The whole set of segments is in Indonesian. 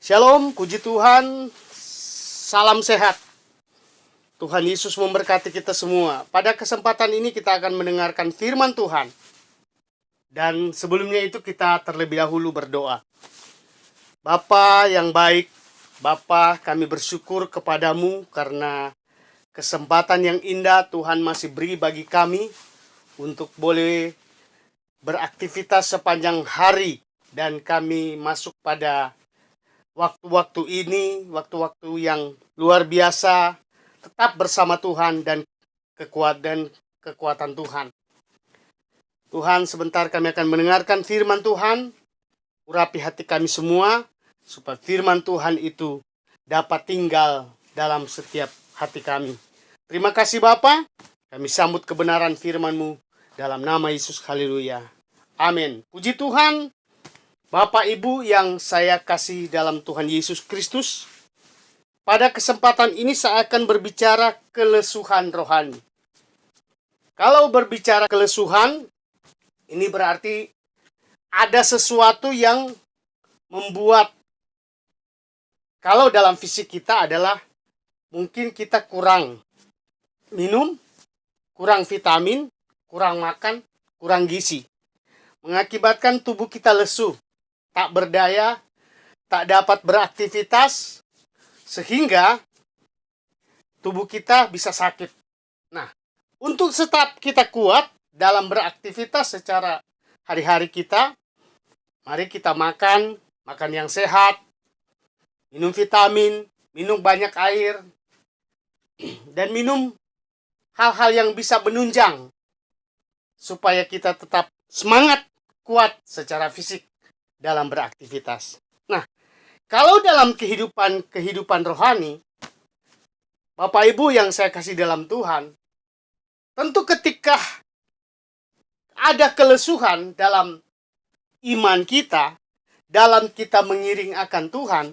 Shalom, puji Tuhan, salam sehat. Tuhan Yesus memberkati kita semua. Pada kesempatan ini kita akan mendengarkan firman Tuhan. Dan sebelumnya itu kita terlebih dahulu berdoa. Bapa yang baik, Bapa, kami bersyukur kepadamu karena kesempatan yang indah Tuhan masih beri bagi kami untuk boleh beraktivitas sepanjang hari. Dan kami masuk pada waktu-waktu ini, waktu-waktu yang luar biasa, tetap bersama Tuhan dan kekuatan Tuhan. Tuhan, sebentar kami akan mendengarkan firman Tuhan. Urapi hati kami semua, supaya firman Tuhan itu dapat tinggal dalam setiap hati kami. Terima kasih Bapa, kami sambut kebenaran firman-Mu dalam nama Yesus, haleluya. Amin. Puji Tuhan. Bapak Ibu yang saya kasih dalam Tuhan Yesus Kristus, pada kesempatan ini saya akan berbicara kelesuhan rohani. Kalau berbicara kelesuhan, ini berarti ada sesuatu yang membuat, kalau dalam fisik kita adalah mungkin kita kurang minum, kurang vitamin, kurang makan, kurang gizi. Mengakibatkan tubuh kita lesu, tak berdaya, tak dapat beraktivitas, sehingga tubuh kita bisa sakit. Nah, untuk tetap kita kuat dalam beraktivitas secara hari-hari kita, mari kita makan yang sehat, minum vitamin, minum banyak air, dan minum hal-hal yang bisa menunjang, supaya kita tetap semangat, kuat secara fisik dalam beraktivitas. Nah, kalau dalam kehidupan rohani, Bapak Ibu yang saya kasih dalam Tuhan, tentu ketika ada kelesuhan dalam iman kita, dalam kita mengiring akan Tuhan,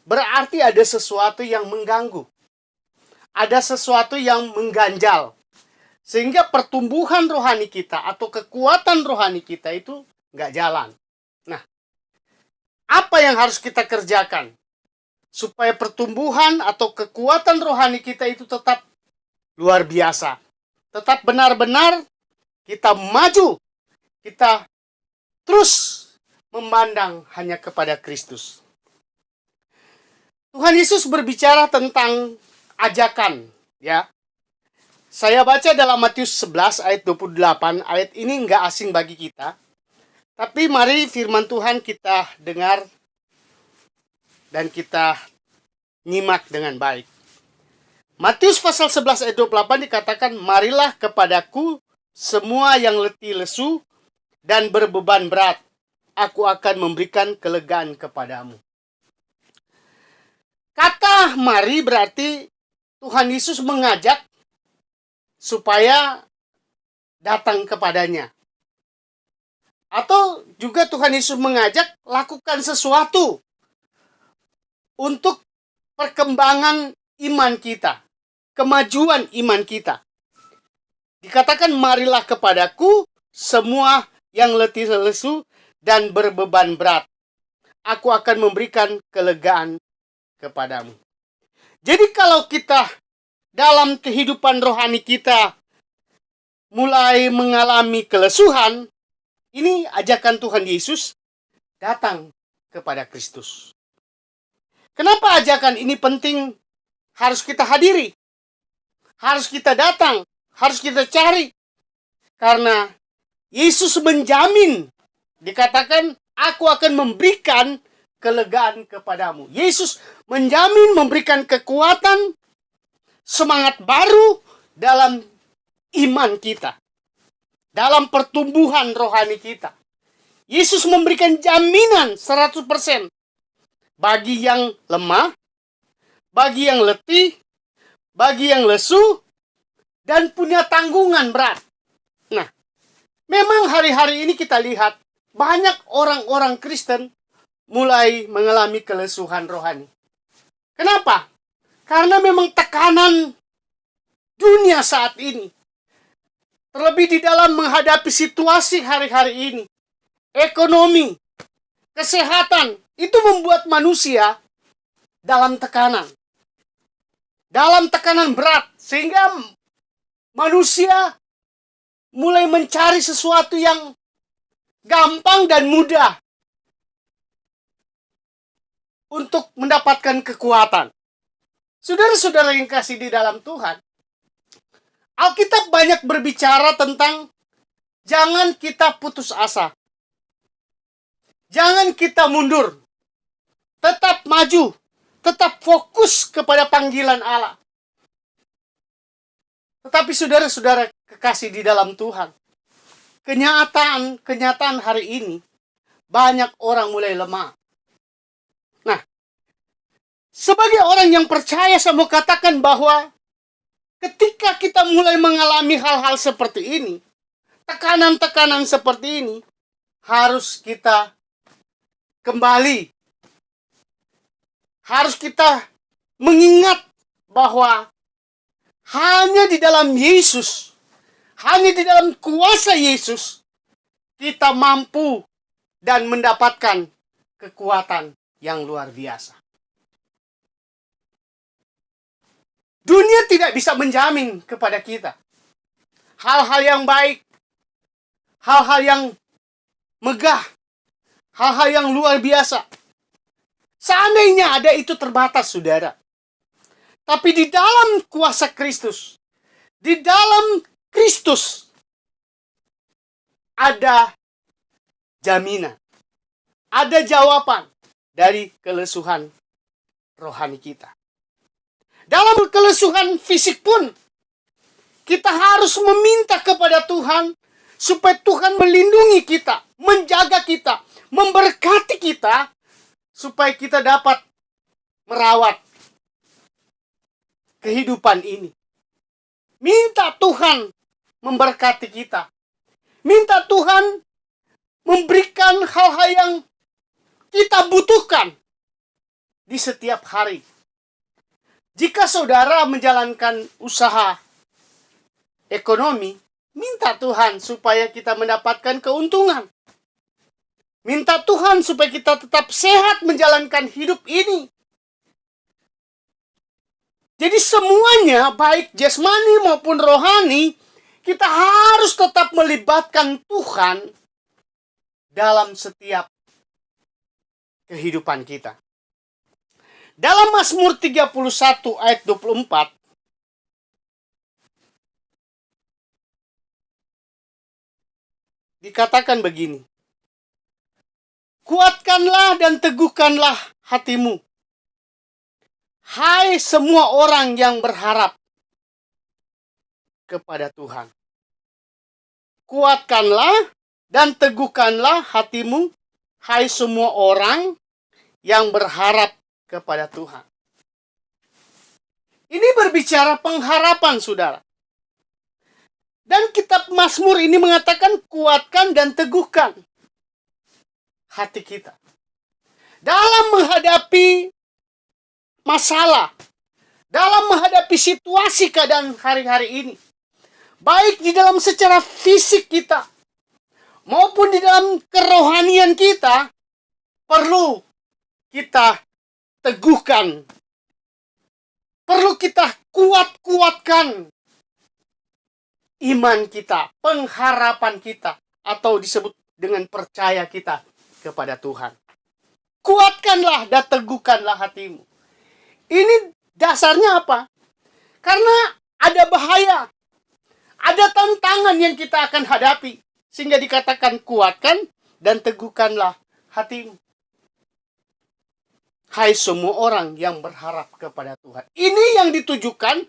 berarti ada sesuatu yang mengganggu. Ada sesuatu yang mengganjal. Sehingga pertumbuhan rohani kita atau kekuatan rohani kita itu nggak jalan. Nah, apa yang harus kita kerjakan supaya pertumbuhan atau kekuatan rohani kita itu tetap luar biasa, tetap benar-benar kita maju, kita terus memandang hanya kepada Kristus. Tuhan Yesus berbicara tentang ajakan, ya. Saya baca dalam Matius 11 ayat 28, ayat ini nggak asing bagi kita. Tapi mari firman Tuhan kita dengar dan kita nyimak dengan baik. Matius pasal 11 ayat 28 dikatakan, marilah kepadaku semua yang letih lesu dan berbeban berat. Aku akan memberikan kelegaan kepadamu. Kata mari berarti Tuhan Yesus mengajak supaya datang kepadanya. Atau juga Tuhan Yesus mengajak lakukan sesuatu untuk perkembangan iman kita, kemajuan iman kita. Dikatakan marilah kepadaku semua yang letih lesu dan berbeban berat. Aku akan memberikan kelegaan kepadamu. Jadi kalau kita dalam kehidupan rohani kita mulai mengalami kelesuhan, ini ajakan Tuhan Yesus datang kepada Kristus. Kenapa ajakan ini penting? Harus kita hadiri. Harus kita datang. Harus kita cari. Karena Yesus menjamin. Dikatakan, aku akan memberikan kelegaan kepadamu. Yesus menjamin memberikan kekuatan, semangat baru dalam iman kita. Dalam pertumbuhan rohani kita. Yesus memberikan jaminan 100% bagi yang lemah, bagi yang letih, bagi yang lesu, dan punya tanggungan berat. Nah, memang hari-hari ini kita lihat banyak orang-orang Kristen mulai mengalami kelesuhan rohani. Kenapa? Karena memang tekanan dunia saat ini, terlebih di dalam menghadapi situasi hari-hari ini, ekonomi, kesehatan, itu membuat manusia dalam tekanan berat, sehingga manusia mulai mencari sesuatu yang gampang dan mudah untuk mendapatkan kekuatan. Saudara-saudara yang kasih di dalam Tuhan, Alkitab banyak berbicara tentang jangan kita putus asa. Jangan kita mundur. Tetap maju. Tetap fokus kepada panggilan Allah. Tetapi saudara-saudara kekasih di dalam Tuhan, kenyataan hari ini, banyak orang mulai lemah. Nah, sebagai orang yang percaya, saya mau katakan bahwa ketika kita mulai mengalami hal-hal seperti ini, tekanan-tekanan seperti ini, harus kita kembali. Harus kita mengingat bahwa hanya di dalam Yesus, hanya di dalam kuasa Yesus, kita mampu dan mendapatkan kekuatan yang luar biasa. Dunia tidak bisa menjamin kepada kita hal-hal yang baik, hal-hal yang megah, hal-hal yang luar biasa. Seandainya ada, itu terbatas, saudara. Tapi di dalam kuasa Kristus, di dalam Kristus, ada jaminan, ada jawaban dari kelesuhan rohani kita. Dalam kelesuhan fisik pun, kita harus meminta kepada Tuhan supaya Tuhan melindungi kita, menjaga kita, memberkati kita, supaya kita dapat merawat kehidupan ini. Minta Tuhan memberkati kita. Minta Tuhan memberikan hal-hal yang kita butuhkan di setiap hari. Jika saudara menjalankan usaha ekonomi, minta Tuhan supaya kita mendapatkan keuntungan. Minta Tuhan supaya kita tetap sehat menjalankan hidup ini. Jadi semuanya, baik jasmani maupun rohani, kita harus tetap melibatkan Tuhan dalam setiap kehidupan kita. Dalam Mazmur 31 ayat 24, dikatakan begini, kuatkanlah dan teguhkanlah hatimu, hai semua orang yang berharap kepada Tuhan. Kuatkanlah dan teguhkanlah hatimu, hai semua orang yang berharap kepada Tuhan. Ini berbicara pengharapan, saudara. Dan kitab Mazmur ini mengatakan kuatkan dan teguhkan hati kita dalam menghadapi masalah, dalam menghadapi situasi keadaan hari-hari ini, baik di dalam secara fisik kita maupun di dalam kerohanian kita, perlu kita teguhkan, perlu kita kuatkan iman kita, pengharapan kita, atau disebut dengan percaya kita kepada Tuhan. Kuatkanlah dan teguhkanlah hatimu. Ini dasarnya apa? Karena ada bahaya, ada tantangan yang kita akan hadapi, sehingga dikatakan kuatkan dan teguhkanlah hatimu, hai semua orang yang berharap kepada Tuhan. Ini yang ditujukan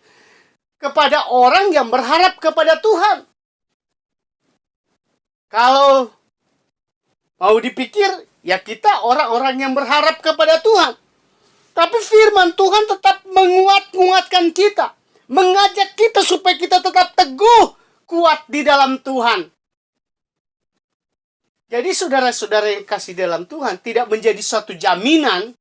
kepada orang yang berharap kepada Tuhan. Kalau mau dipikir, ya kita orang-orang yang berharap kepada Tuhan. Tapi firman Tuhan tetap menguatkan kita, mengajak kita supaya kita tetap teguh, kuat di dalam Tuhan. Jadi saudara-saudara yang kasih dalam Tuhan, tidak menjadi suatu jaminan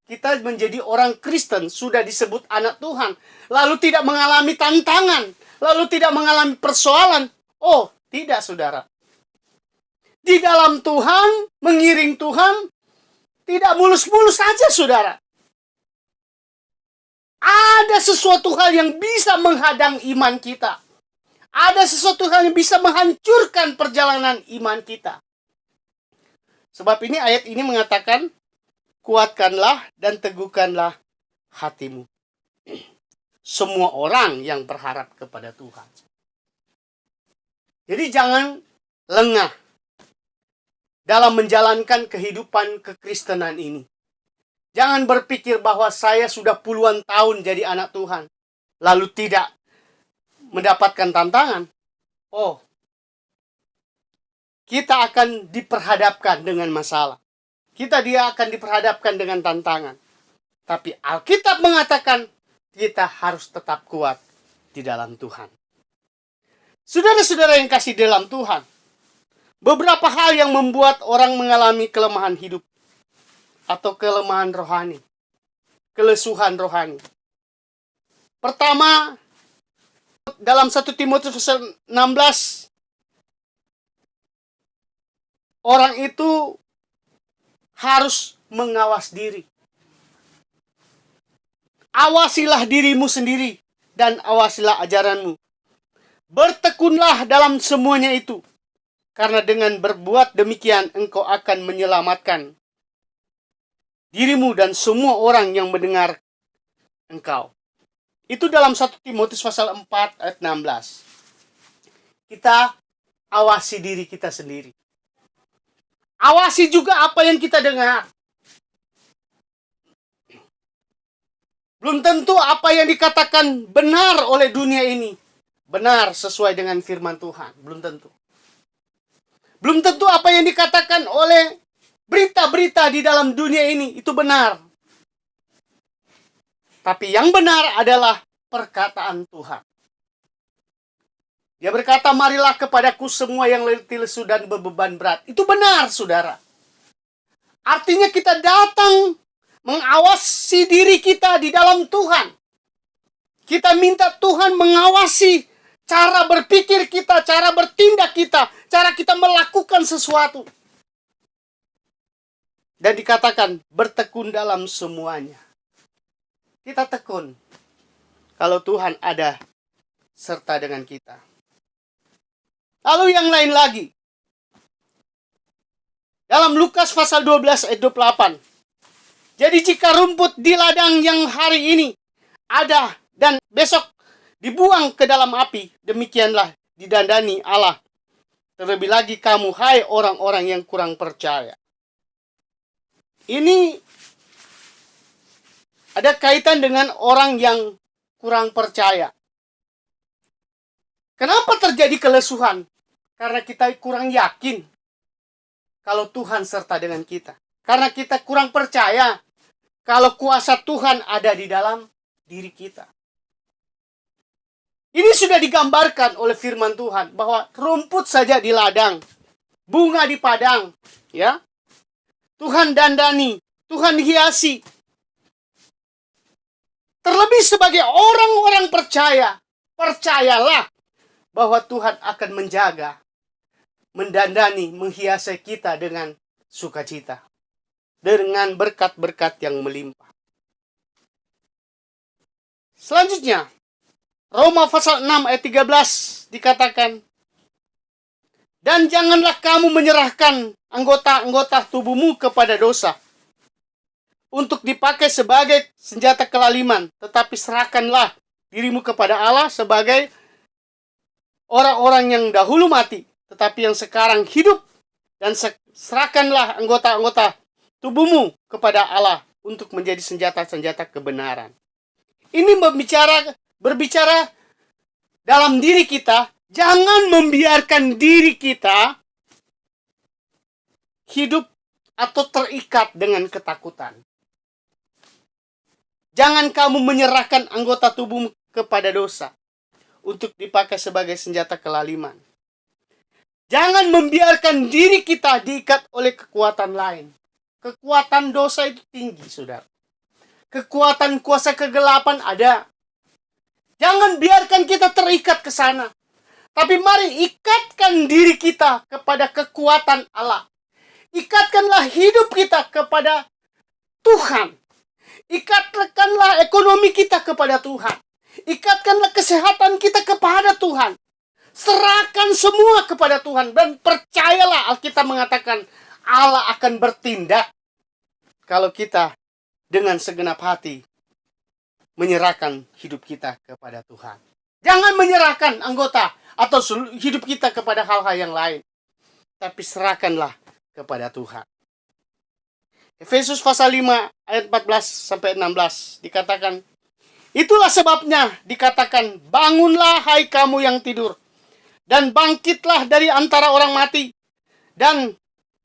kita menjadi orang Kristen, sudah disebut anak Tuhan, lalu tidak mengalami tantangan, lalu tidak mengalami persoalan. Oh, tidak, saudara. Di dalam Tuhan, mengiring Tuhan, tidak mulus-mulus saja, saudara. Ada sesuatu hal yang bisa menghadang iman kita. Ada sesuatu hal yang bisa menghancurkan perjalanan iman kita. Sebab ini ayat ini mengatakan, kuatkanlah dan teguhkanlah hatimu. Semua orang yang berharap kepada Tuhan. Jadi jangan lengah dalam menjalankan kehidupan kekristenan ini. Jangan berpikir bahwa saya sudah puluhan tahun jadi anak Tuhan, lalu tidak mendapatkan tantangan. Oh, kita akan diperhadapkan dengan masalah. Dia akan diperhadapkan dengan tantangan. Tapi Alkitab mengatakan kita harus tetap kuat di dalam Tuhan. Saudara-saudara yang kasih dalam Tuhan, beberapa hal yang membuat orang mengalami kelemahan hidup atau kelemahan rohani, kelesuhan rohani. Pertama, dalam 1 Timotius 16, orang itu harus mengawas diri. Awasilah dirimu sendiri dan awasilah ajaranmu. Bertekunlah dalam semuanya itu, karena dengan berbuat demikian engkau akan menyelamatkan dirimu dan semua orang yang mendengar engkau. Itu dalam 1 Timotius pasal 4 ayat 16. Kita awasi diri kita sendiri. Awasi juga apa yang kita dengar. Belum tentu apa yang dikatakan benar oleh dunia ini benar sesuai dengan firman Tuhan. Belum tentu. Belum tentu apa yang dikatakan oleh berita-berita di dalam dunia ini itu benar. Tapi yang benar adalah perkataan Tuhan. Dia berkata, marilah kepadaku semua yang letih lesu dan berbeban berat. Itu benar, saudara. Artinya kita datang mengawasi diri kita di dalam Tuhan. Kita minta Tuhan mengawasi cara berpikir kita, cara bertindak kita, cara kita melakukan sesuatu. Dan dikatakan, bertekun dalam semuanya. Kita tekun kalau Tuhan ada serta dengan kita. Lalu yang lain lagi. Dalam Lukas pasal 12 ayat 28. Jadi jika rumput di ladang yang hari ini ada dan besok dibuang ke dalam api, demikianlah didandani Allah. Terlebih lagi kamu, hai orang-orang yang kurang percaya. Ini ada kaitan dengan orang yang kurang percaya. Kenapa terjadi kelesuhan? Karena kita kurang yakin kalau Tuhan serta dengan kita. Karena kita kurang percaya kalau kuasa Tuhan ada di dalam diri kita. Ini sudah digambarkan oleh firman Tuhan bahwa rumput saja di ladang, bunga di padang, ya. Tuhan dandani, Tuhan hiasi. Terlebih sebagai orang-orang percaya, percayalah bahwa Tuhan akan menjaga, mendandani, menghiasi kita dengan sukacita, dengan berkat-berkat yang melimpah. Selanjutnya, Roma pasal 6 ayat 13 dikatakan, dan janganlah kamu menyerahkan anggota-anggota tubuhmu kepada dosa untuk dipakai sebagai senjata kelaliman, tetapi serahkanlah dirimu kepada Allah sebagai orang-orang yang dahulu mati, tetapi yang sekarang hidup, dan serahkanlah anggota-anggota tubuhmu kepada Allah untuk menjadi senjata-senjata kebenaran. Ini berbicara dalam diri kita. Jangan membiarkan diri kita hidup atau terikat dengan ketakutan. Jangan kamu menyerahkan anggota tubuhmu kepada dosa untuk dipakai sebagai senjata kelaliman. Jangan membiarkan diri kita diikat oleh kekuatan lain. Kekuatan dosa itu tinggi, saudara. Kekuatan kuasa kegelapan ada. Jangan biarkan kita terikat ke sana. Tapi mari ikatkan diri kita kepada kekuatan Allah. Ikatkanlah hidup kita kepada Tuhan. Ikatkanlah ekonomi kita kepada Tuhan. Ikatkanlah kesehatan kita kepada Tuhan. Serahkan semua kepada Tuhan. Dan percayalah, Alkitab mengatakan Allah akan bertindak kalau kita dengan segenap hati menyerahkan hidup kita kepada Tuhan. Jangan menyerahkan anggota atau hidup kita kepada hal-hal yang lain, tapi serahkanlah kepada Tuhan. Efesus pasal 5 ayat 14-16 dikatakan, itulah sebabnya dikatakan, bangunlah hai kamu yang tidur, dan bangkitlah dari antara orang mati, dan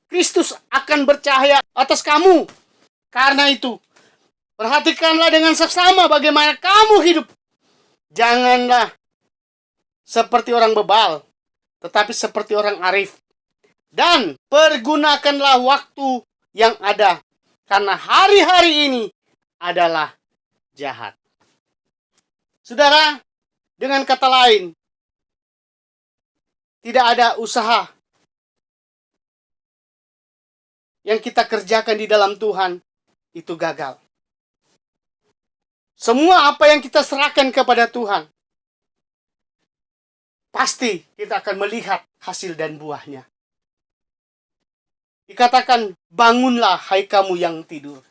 Kristus akan bercahaya atas kamu. Karena itu, perhatikanlah dengan seksama bagaimana kamu hidup. Janganlah seperti orang bebal, tetapi seperti orang arif. Dan pergunakanlah waktu yang ada, karena hari-hari ini adalah jahat. Saudara, dengan kata lain, tidak ada usaha yang kita kerjakan di dalam Tuhan itu gagal. Semua apa yang kita serahkan kepada Tuhan, pasti kita akan melihat hasil dan buahnya. Dikatakan, bangunlah hai kamu yang tidur.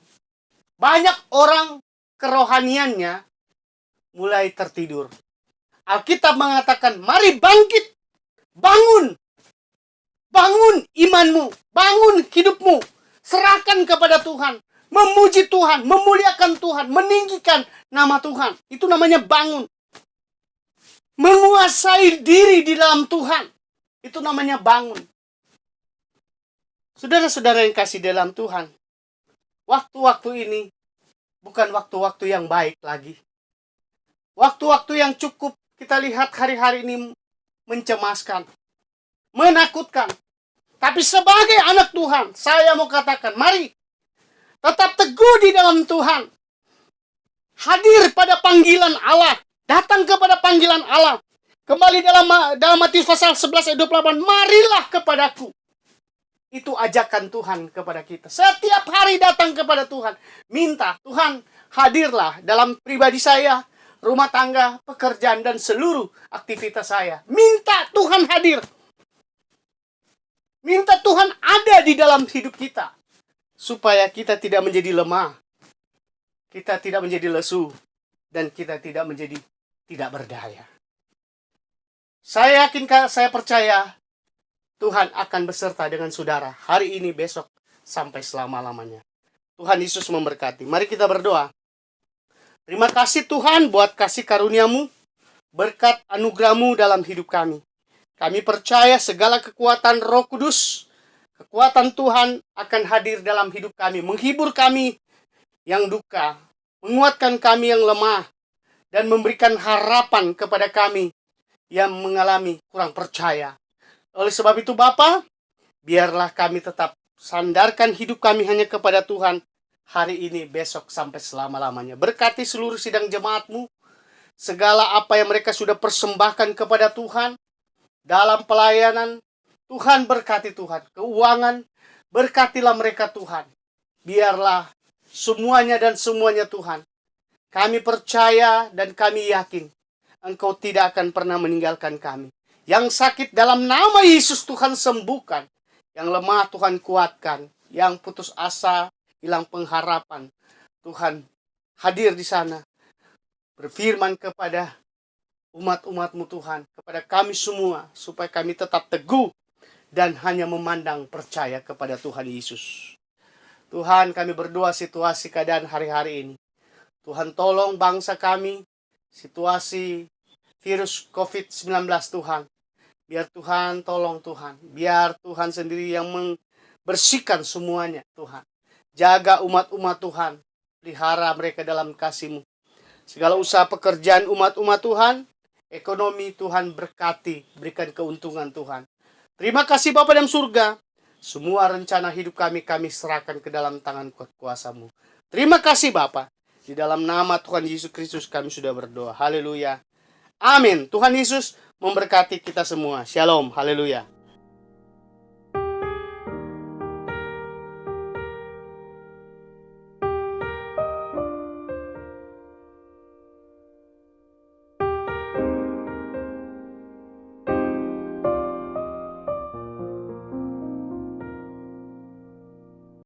Banyak orang kerohaniannya mulai tertidur. Alkitab mengatakan, mari bangkit, bangun. Bangun imanmu, bangun hidupmu. Serahkan kepada Tuhan. Memuji Tuhan, memuliakan Tuhan, meninggikan nama Tuhan. Itu namanya bangun. Menguasai diri di dalam Tuhan. Itu namanya bangun. Saudara-saudara yang kasih dalam Tuhan, waktu-waktu ini bukan waktu-waktu yang baik lagi. Waktu-waktu yang cukup kita lihat hari-hari ini mencemaskan, menakutkan. Tapi sebagai anak Tuhan, saya mau katakan, mari tetap teguh di dalam Tuhan. Hadir pada panggilan Allah. Datang kepada panggilan Allah. Kembali dalam Matius pasal 11 ayat 28. Marilah kepadaku. Itu ajakan Tuhan kepada kita. Setiap hari datang kepada Tuhan. Minta, Tuhan hadirlah dalam pribadi saya, rumah tangga, pekerjaan, dan seluruh aktivitas saya. Minta Tuhan hadir. Minta Tuhan ada di dalam hidup kita. Supaya kita tidak menjadi lemah, kita tidak menjadi lesu, dan kita tidak menjadi tidak berdaya. Saya yakin, saya percaya Tuhan akan beserta dengan saudara hari ini, besok, sampai selama-lamanya. Tuhan Yesus memberkati. Mari kita berdoa. Terima kasih Tuhan buat kasih karunia-Mu, berkat anugerah-Mu dalam hidup kami. Kami percaya segala kekuatan Roh Kudus, kekuatan Tuhan akan hadir dalam hidup kami, menghibur kami yang duka, menguatkan kami yang lemah, dan memberikan harapan kepada kami yang mengalami kurang percaya. Oleh sebab itu Bapa, biarlah kami tetap sandarkan hidup kami hanya kepada Tuhan hari ini, besok, sampai selama-lamanya. Berkati seluruh sidang jemaat-Mu, segala apa yang mereka sudah persembahkan kepada Tuhan dalam pelayanan. Tuhan berkati Tuhan, keuangan, berkatilah mereka Tuhan. Biarlah semuanya dan semuanya Tuhan. Kami percaya dan kami yakin Engkau tidak akan pernah meninggalkan kami. Yang sakit dalam nama Yesus Tuhan sembuhkan. Yang lemah Tuhan kuatkan. Yang putus asa, hilang pengharapan, Tuhan hadir di sana. Berfirman kepada umat-umat-Mu Tuhan, kepada kami semua, supaya kami tetap teguh dan hanya memandang percaya kepada Tuhan Yesus. Tuhan, kami berdoa situasi keadaan hari-hari ini. Tuhan tolong bangsa kami, situasi virus COVID-19 Tuhan. Biar Tuhan tolong Tuhan. Biar Tuhan sendiri yang membersihkan semuanya Tuhan. Jaga umat-umat Tuhan. Pelihara mereka dalam kasih-Mu. Segala usaha pekerjaan umat-umat Tuhan, ekonomi Tuhan berkati, berikan keuntungan Tuhan. Terima kasih Bapa dalam surga. Semua rencana hidup kami serahkan ke dalam tangan kuasa-Mu. Terima kasih Bapa. Di dalam nama Tuhan Yesus Kristus kami sudah berdoa. Haleluya. Amin. Tuhan Yesus memberkati kita semua. Shalom. Haleluya.